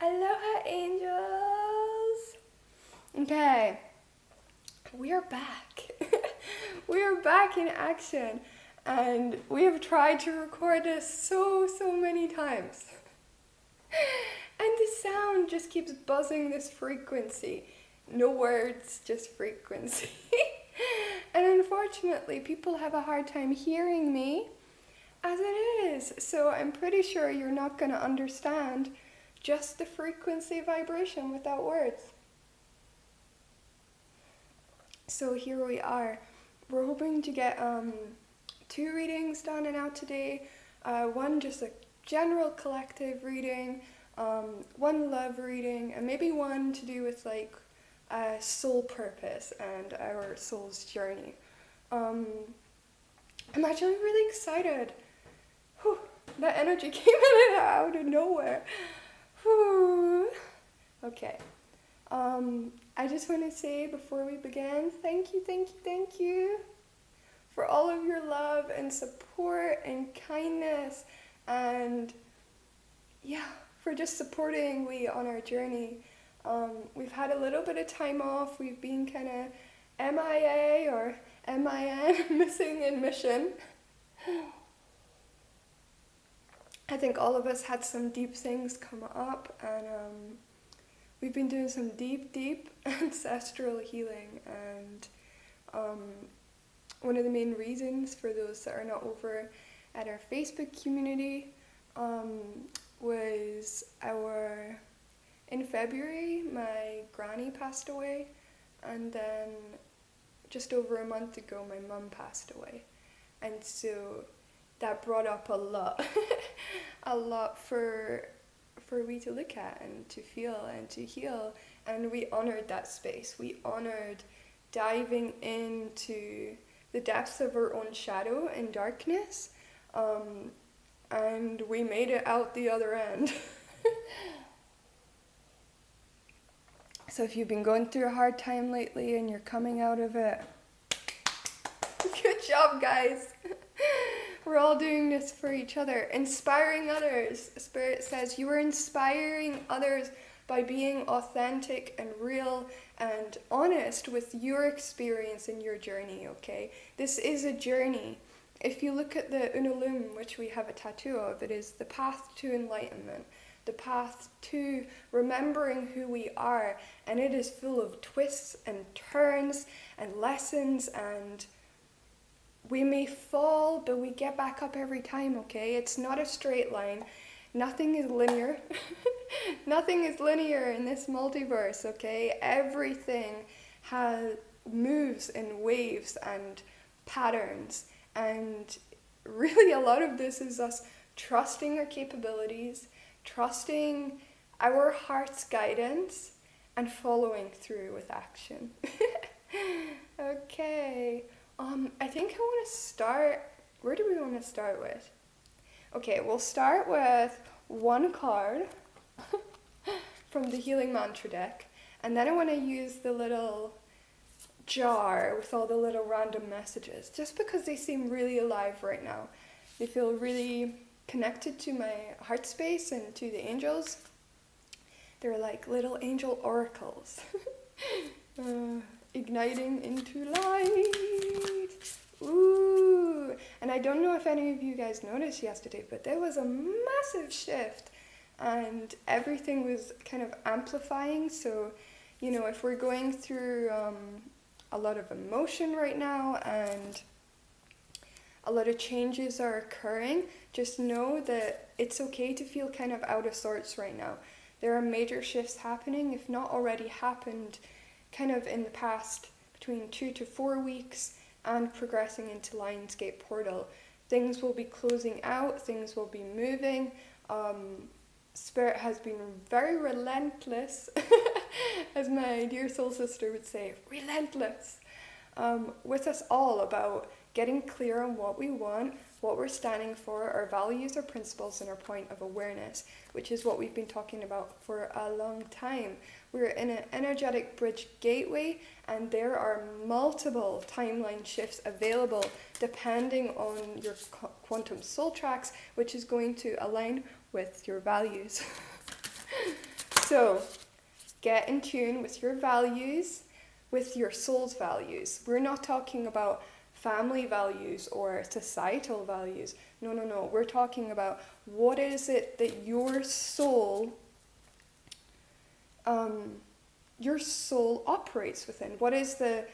Aloha, angels! Okay, we're back. We're back in action, and we have tried to record this so many times. And the sound just keeps buzzing this frequency. No words, just frequency. And unfortunately, people have a hard time hearing me as it is. So I'm pretty sure you're not going to understand just the frequency vibration without words. So here we are. We're hoping to get 2 readings done and out today. One just a general collective reading, one love reading, and maybe one to do with like soul purpose and our soul's journey. I'm actually really excited. Whew, that energy came out of nowhere. Whew. Okay. I just want to say before we begin, thank you for all of your love and support and kindness, and for just supporting we on our journey. We've had a little bit of time off. We've been kind of MIA or MIN, missing in mission. I think all of us had some deep things come up, and we've been doing some deep ancestral healing, and one of the main reasons for those that are not over at our Facebook community was in February my granny passed away, and then just over a month ago my mum passed away, and so that brought up a lot for we to look at and to feel and to heal, and we honored that space. We honored diving into the depths of our own shadow and darkness, and we made it out the other end. So if you've been going through a hard time lately and you're coming out of it, good job, guys. We're all doing this for each other, inspiring others. Spirit says you are inspiring others by being authentic and real and honest with your experience and your journey, okay? This is a journey. If you look at the Unalum, which we have a tattoo of, it is the path to enlightenment, the path to remembering who we are, and it is full of twists and turns and lessons, and we may fall, but we get back up every time, okay? It's not a straight line. Nothing is linear. Nothing is linear in this multiverse, okay? Everything moves in waves and patterns, and really a lot of this is us trusting our capabilities, trusting our heart's guidance, and following through with action. Okay. I think I want to start, where do we want to start with? Okay, we'll start with one card from the Healing Mantra deck, and then I want to use the little jar with all the little random messages, just because they seem really alive right now. They feel really connected to my heart space and to the angels. They're like little angel oracles. Igniting into light. Ooh. And I don't know if any of you guys noticed yesterday, but there was a massive shift and everything was kind of amplifying. So, if we're going through a lot of emotion right now and a lot of changes are occurring, just know that it's okay to feel kind of out of sorts right now. There are major shifts happening, if not already happened, kind of in the past between 2 to 4 weeks, and progressing into Lionsgate Portal. Things will be closing out, things will be moving. Spirit has been very relentless, as my dear soul sister would say, relentless, with us all about getting clear on what we want, what we're standing for, our values, our principles, and our point of awareness, which is what we've been talking about for a long time. We're in an energetic bridge gateway, and there are multiple timeline shifts available depending on your quantum soul tracks, which is going to align with your values. So, get in tune with your values, with your soul's values. We're not talking about family values or societal values. No. We're talking about what is it that your soul operates within. What is the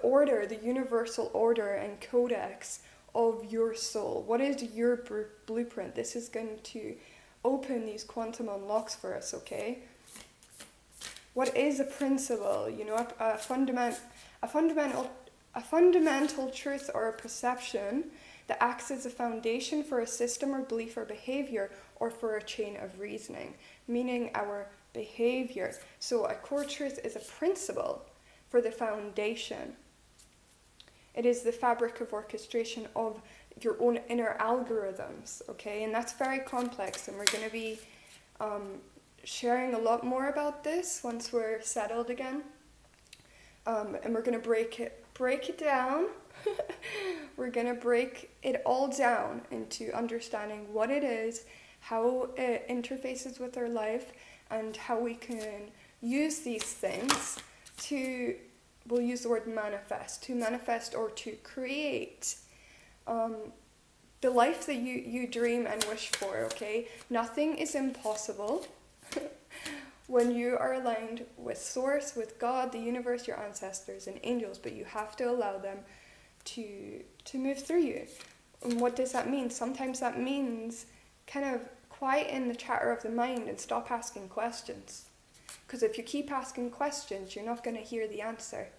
order, the universal order and codex of your soul? What is your blueprint? This is going to open these quantum unlocks for us, okay? What is a principle? You know, a fundamental truth or a perception that acts as a foundation for a system or belief or behavior, or for a chain of reasoning, meaning our behavior. So a core truth is a principle for the foundation. It is the fabric of orchestration of your own inner algorithms, okay? And that's very complex, and we're going to be sharing a lot more about this once we're settled again. And we're going to break it down. We're going to break it all down into understanding what it is, how it interfaces with our life, and how we can use these things to, we'll use the word manifest or to create the life that you dream and wish for, okay? Nothing is impossible when you are aligned with Source, with God, the universe, your ancestors, and angels, but you have to allow them to move through you. And what does that mean? Sometimes that means kind of quieten the chatter of the mind and stop asking questions. Because if you keep asking questions, you're not going to hear the answer.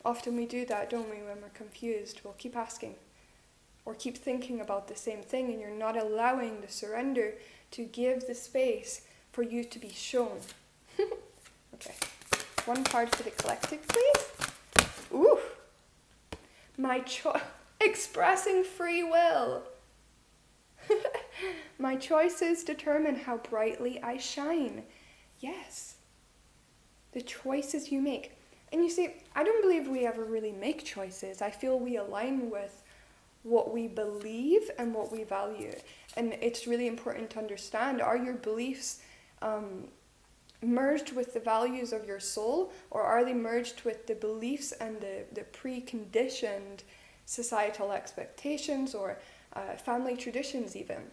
Often we do that, don't we, when we're confused? We'll keep asking or keep thinking about the same thing, and you're not allowing the surrender to give the space for you to be shown. Okay. One card for the collective, please. Ooh. Expressing free will. My choices determine how brightly I shine. Yes. The choices you make. And you see, I don't believe we ever really make choices. I feel we align with what we believe and what we value. And it's really important to understand, are your beliefs merged with the values of your soul, or are they merged with the beliefs and the preconditioned societal expectations or family traditions even?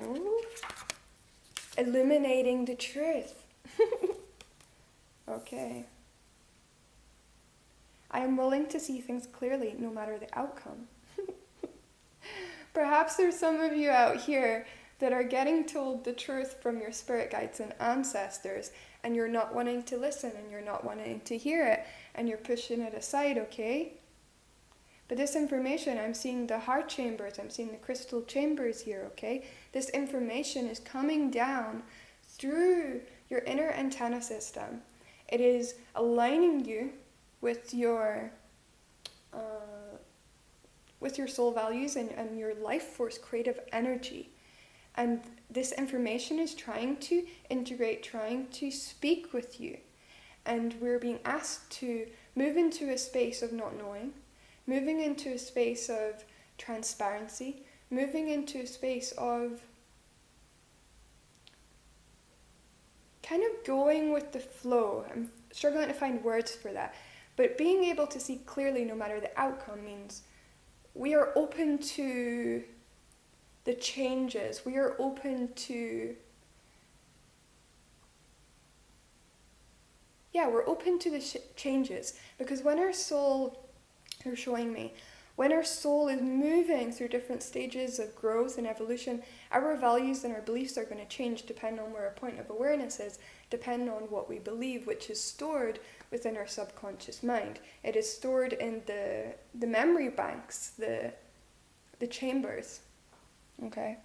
Ooh. Illuminating the truth. Okay. I am willing to see things clearly no matter the outcome. Perhaps there's some of you out here that are getting told the truth from your spirit guides and ancestors, and you're not wanting to listen, and you're not wanting to hear it, and you're pushing it aside, okay? But this information, I'm seeing the heart chambers, I'm seeing the crystal chambers here, okay? This information is coming down through your inner antenna system. It is aligning you with your soul values and your life force creative energy. And this information is trying to integrate, trying to speak with you. And we're being asked to move into a space of not knowing, moving into a space of transparency, moving into a space of kind of going with the flow. I'm struggling to find words for that. But being able to see clearly no matter the outcome means we are open to the changes. We are open to, we're open to the changes. Because when our soul, they're showing me, when our soul is moving through different stages of growth and evolution, our values and our beliefs are going to change depending on where our point of awareness is, depending on what we believe, which is stored within our subconscious mind. It is stored in the memory banks, the chambers. Okay?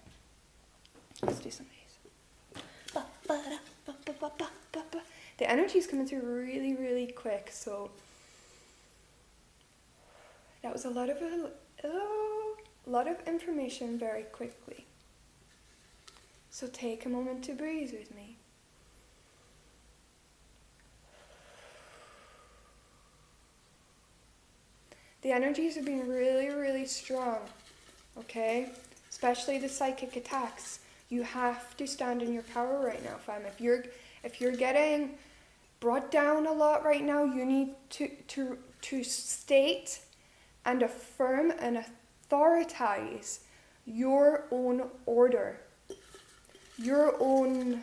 Let's do some of these. The energy is coming through really, really quick, so that was a lot of information very quickly. So take a moment to breathe with me. The energies have been really, really strong, okay? Especially the psychic attacks. You have to stand in your power right now, fam. If you're getting brought down a lot right now, you need to state and affirm and authorize your own order. Your own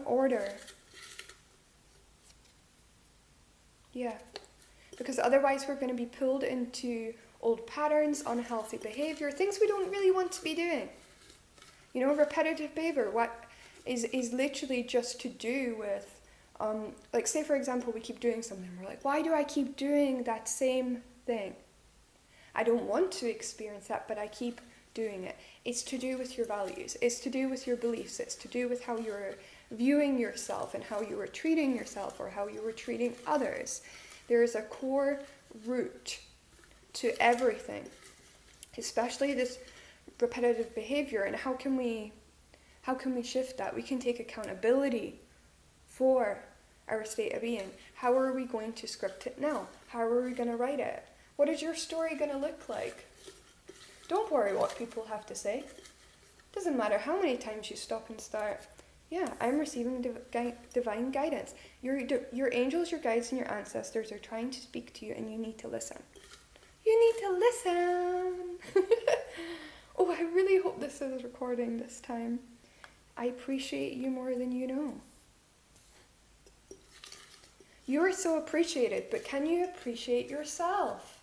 order. Yeah. Because otherwise we're going to be pulled into old patterns, unhealthy behavior, things we don't really want to be doing. You know, repetitive behavior, what is literally just to do with, like say for example, we keep doing something, we're like, why do I keep doing that same thing? I don't want to experience that, but I keep doing it. It's to do with your values, it's to do with your beliefs, it's to do with how you're viewing yourself and how you were treating yourself or how you were treating others. There is a core root to everything, especially this repetitive behavior. And how can we shift that? We can take accountability for our state of being. How are we going to script it now? How are we going to write it? What is your story going to look like? Don't worry what people have to say. Doesn't matter how many times you stop and start. Yeah, I'm receiving divine guidance. Your angels, your guides, and your ancestors are trying to speak to you, and you need to listen. You need to listen. Oh, I really hope this is recording this time. I appreciate you more than you know. You are so appreciated, but can you appreciate yourself?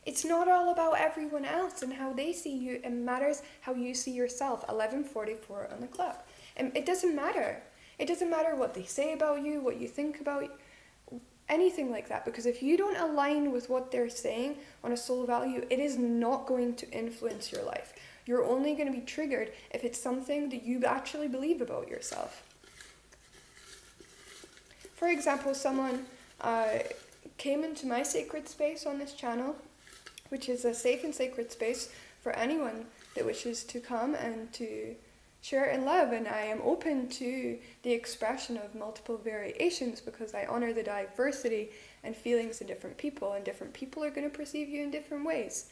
It's not all about everyone else and how they see you. It matters how you see yourself. 11:44 on the clock. And it doesn't matter. It doesn't matter what they say about you, what you think about anything like that. Because if you don't align with what they're saying on a soul value, it is not going to influence your life. You're only going to be triggered if it's something that you actually believe about yourself. For example, someone came into my sacred space on this channel, which is a safe and sacred space for anyone that wishes to come and to share in love, and I am open to the expression of multiple variations because I honor the diversity and feelings in different people, and different people are going to perceive you in different ways.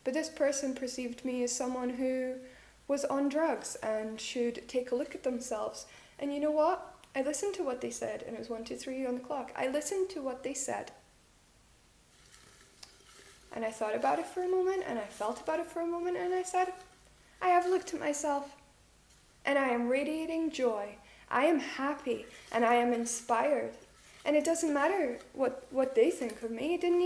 But this person perceived me as someone who was on drugs and should take a look at themselves. And you know what? I listened to what they said, and it was 1, 2, 3 on the clock. I listened to what they said. And I thought about it for a moment, and I felt about it for a moment, and I said, I have looked at myself. And I am radiating joy. I am happy, and I am inspired. And it doesn't matter what they think of me. It didn't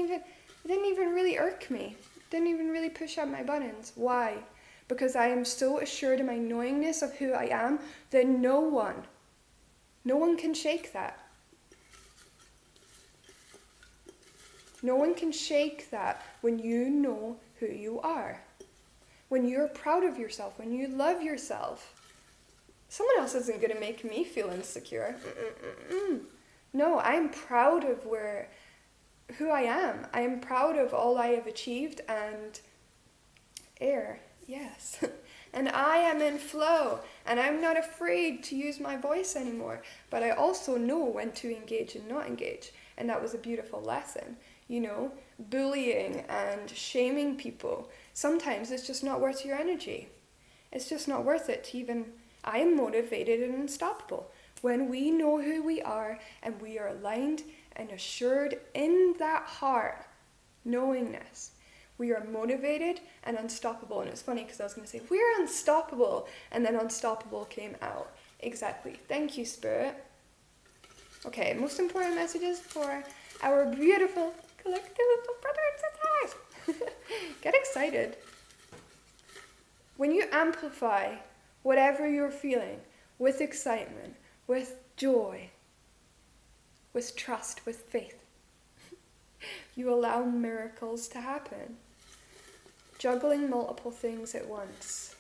even really irk me. It didn't even really push up my buttons. Why? Because I am so assured in my knowingness of who I am that no one can shake that. No one can shake that when you know who you are. When you're proud of yourself, when you love yourself. Someone else isn't going to make me feel insecure. No, I'm proud of who I am. I am proud of all I have achieved and yes. And I am in flow, and I'm not afraid to use my voice anymore. But I also know when to engage and not engage. And that was a beautiful lesson. You know, bullying and shaming people. Sometimes it's just not worth your energy. It's just not worth it to even... I am motivated and unstoppable. When we know who we are and we are aligned and assured in that heart, knowingness, we are motivated and unstoppable. And it's funny because I was going to say, we're unstoppable. And then unstoppable came out. Exactly. Thank you, Spirit. Okay, most important messages for our beautiful collective of brothers and sisters. Get excited. When you amplify whatever you're feeling, with excitement, with joy, with trust, with faith, you allow miracles to happen. Juggling multiple things at once.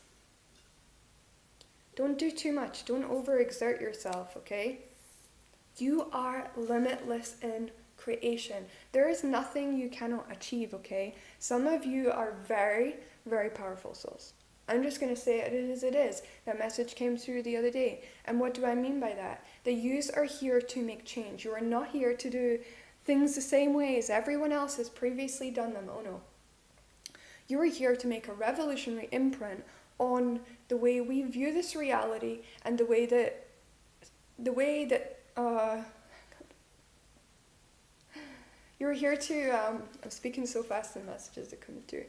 Don't do too much. Don't overexert yourself, okay? You are limitless in creation. There is nothing you cannot achieve, okay? Some of you are very, very powerful souls. I'm just going to say it as it is. That message came through the other day. And what do I mean by that? That yous are here to make change. You are not here to do things the same way as everyone else has previously done them. Oh no. You are here to make a revolutionary imprint on the way we view this reality and the way that you're here to, I'm speaking so fast in messages that come through.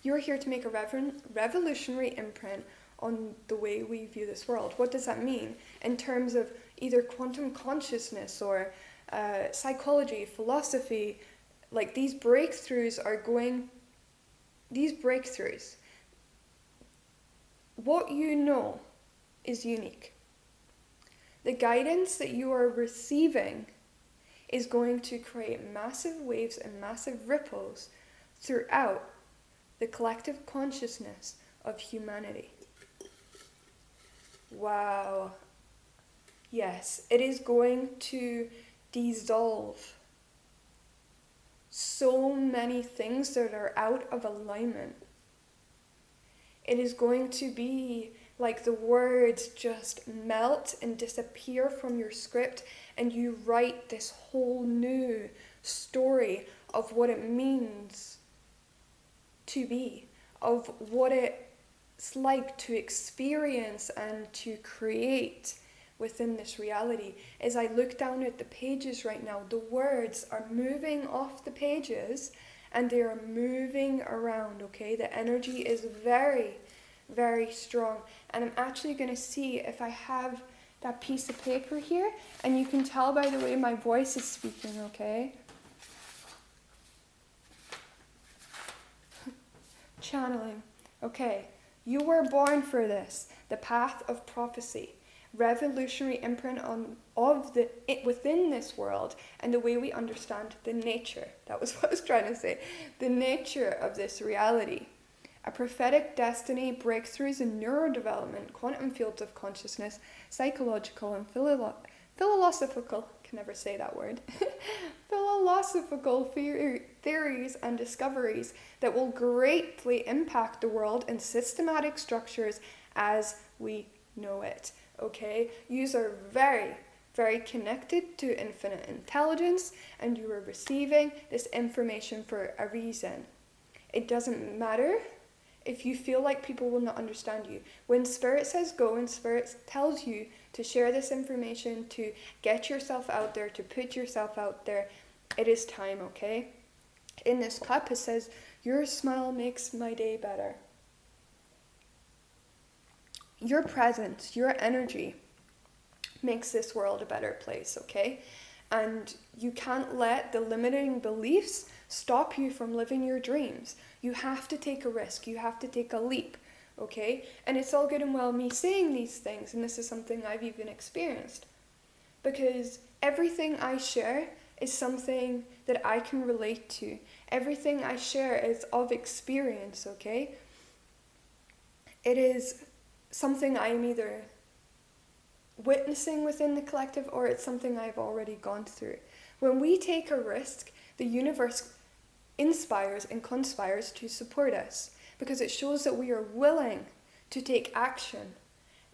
You're here to make a revolutionary imprint on the way we view this world. What does that mean in terms of either quantum consciousness or psychology, philosophy? Like these breakthroughs, what you know is unique. The guidance that you are receiving is going to create massive waves and massive ripples throughout the collective consciousness of humanity. Wow. Yes, it is going to dissolve so many things that are out of alignment. It is going to be like the words just melt and disappear from your script, and you write this whole new story of what it means to be, of what it's like to experience and to create within this reality. As I look down at the pages right now, the words are moving off the pages and they are moving around, okay? The energy is very, very strong. And I'm actually going to see if I have that piece of paper here, and you can tell by the way my voice is speaking, okay? Channeling. Okay, you were born for this. The path of prophecy. Revolutionary imprint within this world and the way we understand the nature. That was what I was trying to say. The nature of this reality. A prophetic destiny, breakthroughs in neurodevelopment, quantum fields of consciousness, psychological and philosophical, can never say that word, philosophical theories and discoveries that will greatly impact the world and systematic structures as we know it. Okay, you are very, very connected to infinite intelligence, and you are receiving this information for a reason. It doesn't matter if you feel like people will not understand you. When Spirit says go, and Spirit tells you to share this information, to get yourself out there, to put yourself out there, it is time, okay? In this cup it says, your smile makes my day better. Your presence, your energy makes this world a better place, okay? And you can't let the limiting beliefs stop you from living your dreams. You have to take a risk. You have to take a leap, okay? And it's all good and well me saying these things, and this is something I've even experienced. Because everything I share is something that I can relate to. Everything I share is of experience, okay? It is something I am either witnessing within the collective or it's something I've already gone through. When we take a risk, the universe inspires and conspires to support us because it shows that we are willing to take action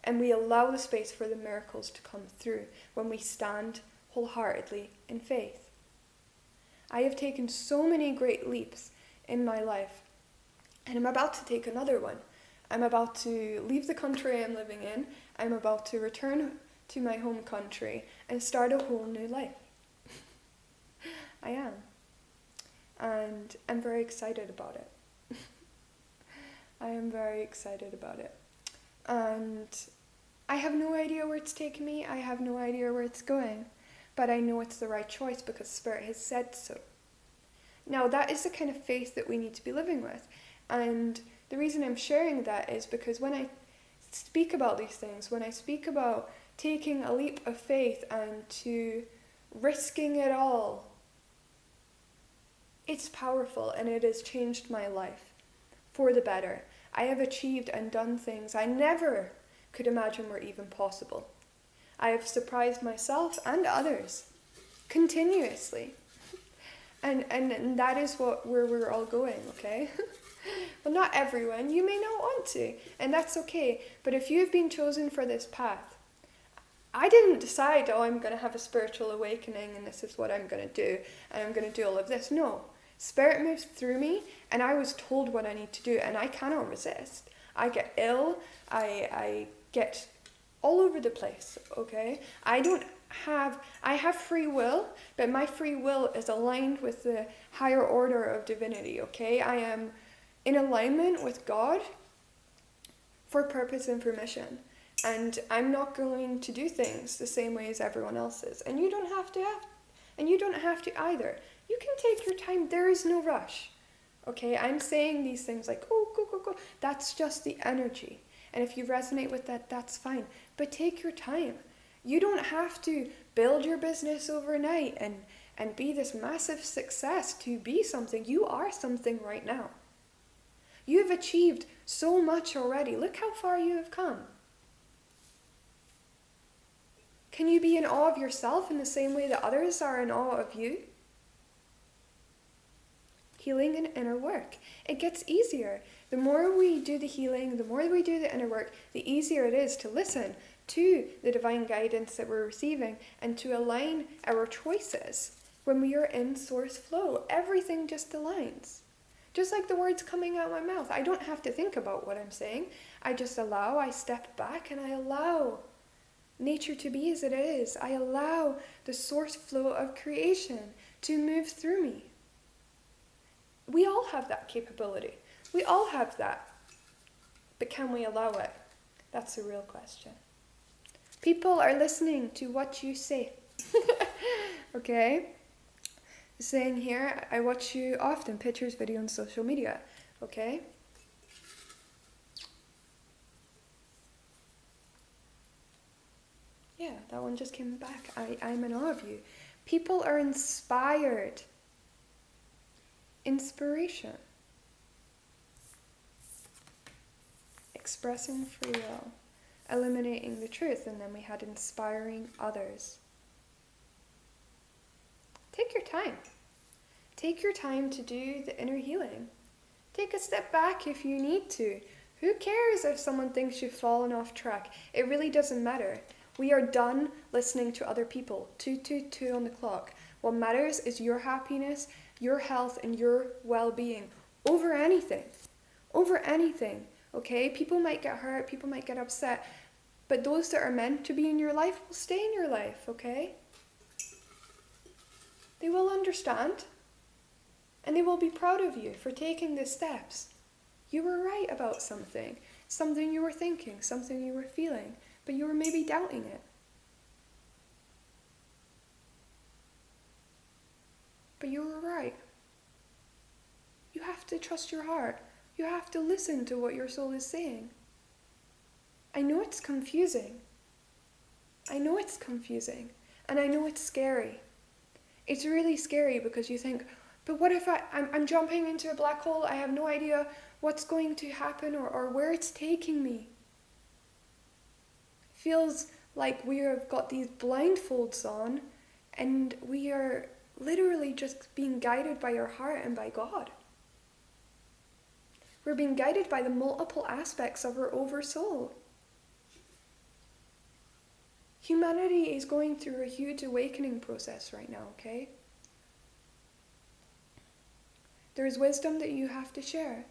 and we allow the space for the miracles to come through when we stand wholeheartedly in faith. I have taken so many great leaps in my life, and I'm about to take another one. I'm about to leave the country I'm living in. I'm about to return to my home country and start a whole new life. I am. And I'm very excited about it. I am very excited about it. And I have no idea where it's taking me. I have no idea where it's going. But I know it's the right choice because Spirit has said so. Now, that is the kind of faith that we need to be living with. And the reason I'm sharing that is because when I speak about these things, when I speak about taking a leap of faith and to risking it all, it's powerful and it has changed my life for the better. I have achieved and done things I never could imagine were even possible. I have surprised myself and others continuously. And that is where we're all going, okay? Well, not everyone. You may not want to, and that's okay. But if you've been chosen for this path, I didn't decide, I'm going to have a spiritual awakening and this is what I'm going to do, and I'm going to do all of this. No, Spirit moves through me, and I was told what I need to do, and I cannot resist. I get ill, I get all over the place, okay? I have free will, but my free will is aligned with the higher order of divinity, okay? I am in alignment with God for purpose and for mission. And I'm not going to do things the same way as everyone else is. And you don't have to either. You can take your time. There is no rush. Okay, I'm saying these things like, oh, go, go, go. That's just the energy. And if you resonate with that, that's fine. But take your time. You don't have to build your business overnight and be this massive success to be something. You are something right now. You have achieved so much already. Look how far you have come. Can you be in awe of yourself in the same way that others are in awe of you? Healing and inner work. It gets easier. The more we do the healing, the more we do the inner work, the easier it is to listen to the divine guidance that we're receiving and to align our choices. When we are in source flow, everything just aligns. Just like the words coming out of my mouth. I don't have to think about what I'm saying. I just allow, I step back, and I allow nature to be as it is. I allow the source flow of creation to move through me. We all have that capability. We all have that. But can we allow it? That's the real question. People are listening to what you say. Okay? Saying here, I watch you often, pictures, video, and social media. Okay? Yeah, that one just came back. I'm in awe of you. People are inspired. Inspiration. Expressing free will. Eliminating the truth. And then we had inspiring others. Take your time. Take your time to do the inner healing. Take a step back if you need to. Who cares if someone thinks you've fallen off track? It really doesn't matter. We are done listening to other people. 222 on the clock. What matters is your happiness, your health, and your well-being over anything. Over anything. Okay? People might get hurt, people might get upset, but those that are meant to be in your life will stay in your life, okay? They will understand, and they will be proud of you for taking the steps. You were right about something you were thinking, something you were feeling, but you were maybe doubting it. But you were right. You have to trust your heart. You have to listen to what your soul is saying. I know it's confusing. I know it's confusing, and I know it's scary. It's really scary because you think, but what if I'm jumping into a black hole, I have no idea what's going to happen or where it's taking me. Feels like we have got these blindfolds on and we are literally just being guided by our heart and by God. We're being guided by the multiple aspects of our oversoul. Humanity is going through a huge awakening process right now, okay? There is wisdom that you have to share.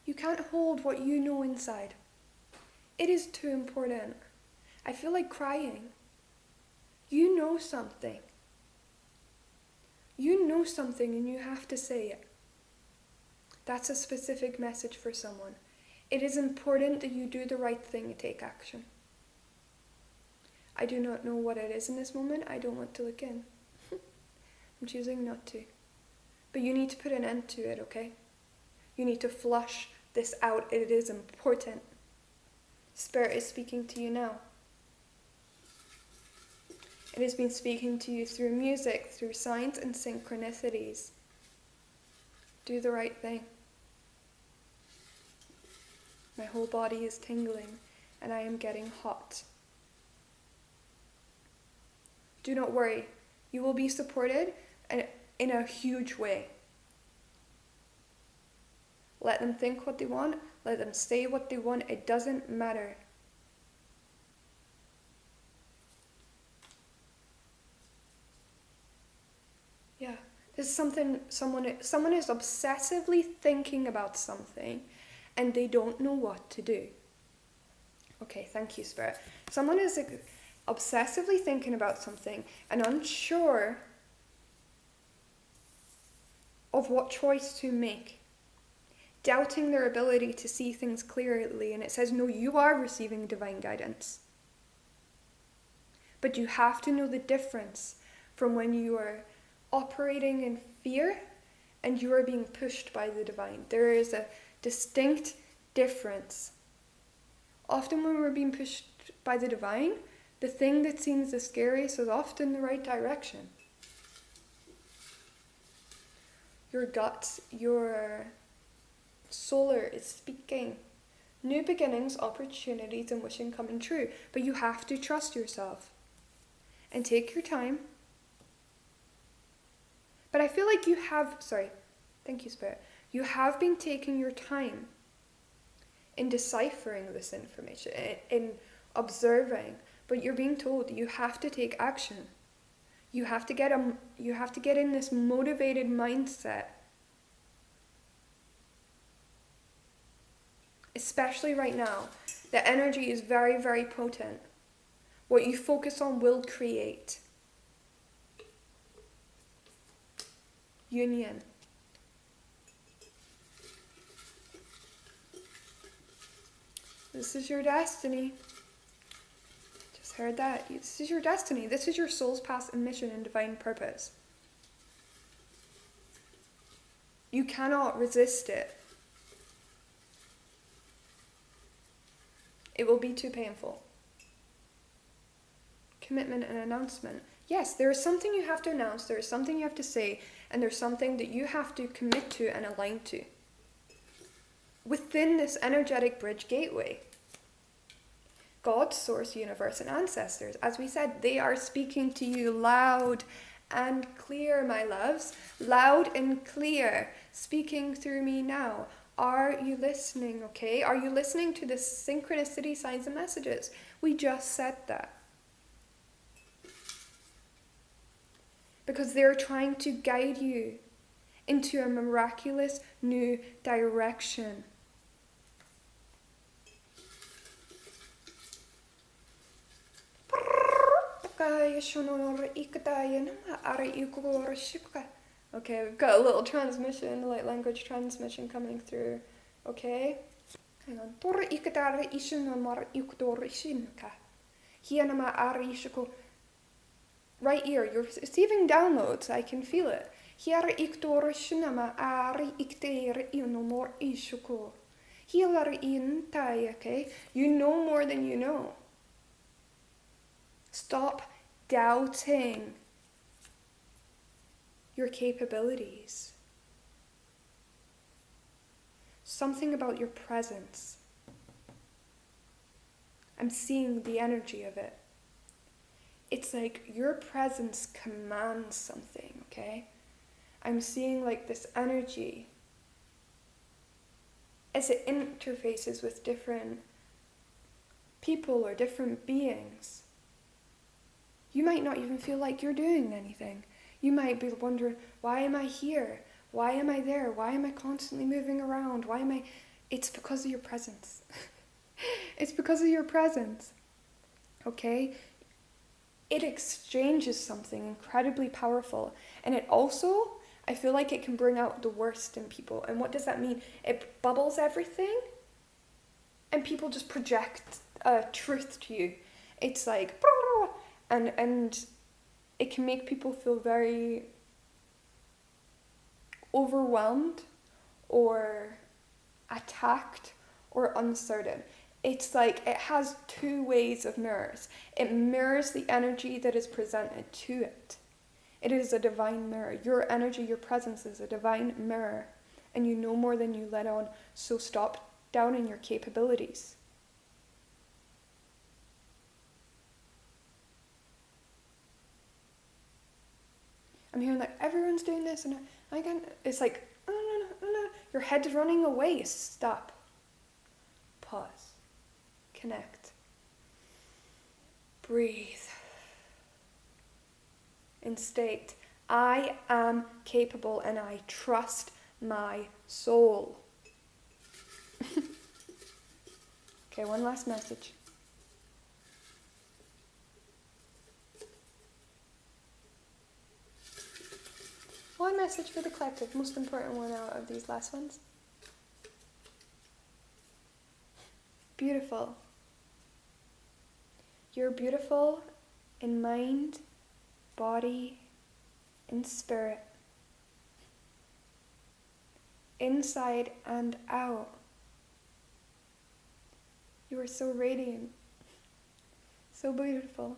You can't hold what you know inside. It is too important. I feel like crying. You know something. You know something and you have to say it. That's a specific message for someone. It is important that you do the right thing and take action. I do not know what it is in this moment. I don't want to look in. I'm choosing not to. But you need to put an end to it, okay? You need to flush this out. It is important. Spirit is speaking to you now. It has been speaking to you through music, through signs and synchronicities. Do the right thing. My whole body is tingling and I am getting hot. Do not worry. You will be supported in a huge way. Let them think what they want. Let them say what they want. It doesn't matter. Yeah. This is someone is obsessively thinking about something and they don't know what to do. Okay, thank you, Spirit. Someone is obsessively thinking about something and unsure of what choice to make, doubting their ability to see things clearly. And it says, no, you are receiving divine guidance. But you have to know the difference from when you are operating in fear and you are being pushed by the divine. There is a distinct difference. Often when we're being pushed by the divine, the thing that seems the scariest is often the right direction. Your guts, your solar is speaking. New beginnings, opportunities, and wishing coming true. But you have to trust yourself and take your time. But I feel like thank you, Spirit. You have been taking your time in deciphering this information, in observing, but you're being told you have to take action. You have to get in this motivated mindset. Especially right now, the energy is very, very potent. What you focus on will create union. This is your destiny. Just heard that. This is your destiny. This is your soul's path and mission and divine purpose. You cannot resist it. It will be too painful. Commitment and announcement. Yes, there is something you have to announce, there is something you have to say, and there's something that you have to commit to and align to. Within this energetic bridge gateway, God, Source, Universe, and Ancestors, as we said, they are speaking to you loud and clear, my loves. Loud and clear, speaking through me now. Are you listening, okay? Are you listening to the synchronicity signs and messages? We just said that. Because they're trying to guide you into a miraculous new direction. Okay, we've got a little transmission, light language transmission coming through. Okay? Hang on. Right ear, you're receiving downloads. I can feel it. Okay? You know more than you know. Stop doubting your capabilities. Something about your presence. I'm seeing the energy of it. It's like your presence commands something, okay? I'm seeing like this energy as it interfaces with different people or different beings. You might not even feel like you're doing anything. You might be wondering, why am I here? Why am I there? Why am I constantly moving around? It's because of your presence. It's because of your presence. Okay? It exchanges something incredibly powerful. And it also, I feel like it can bring out the worst in people. And what does that mean? It bubbles everything. And people just project truth to you. It's like, and it can make people feel very overwhelmed or attacked or uncertain. It's like it has two ways of mirrors. It mirrors the energy that is presented to it. It is a divine mirror. Your energy, your presence is a divine mirror. And you know more than you let on, so stop doubting your capabilities. I'm hearing like everyone's doing this and it's like, your head's running away. Stop. Pause. Connect. Breathe. And state, I am capable and I trust my soul. Okay, one last message. One message for the collective, most important one out of these last ones. Beautiful. You're beautiful in mind, body, and spirit. Inside and out. You are so radiant. So beautiful.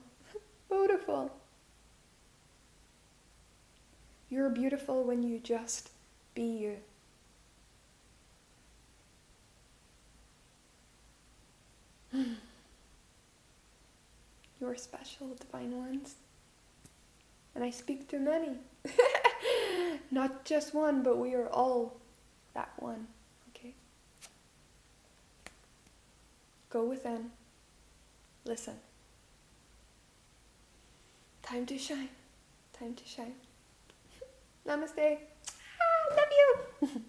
Beautiful. You're beautiful when you just be you. You're special, divine ones. And I speak to many. Not just one, but we are all that one. Okay? Go within. Listen. Time to shine. Time to shine. Namaste. Love you.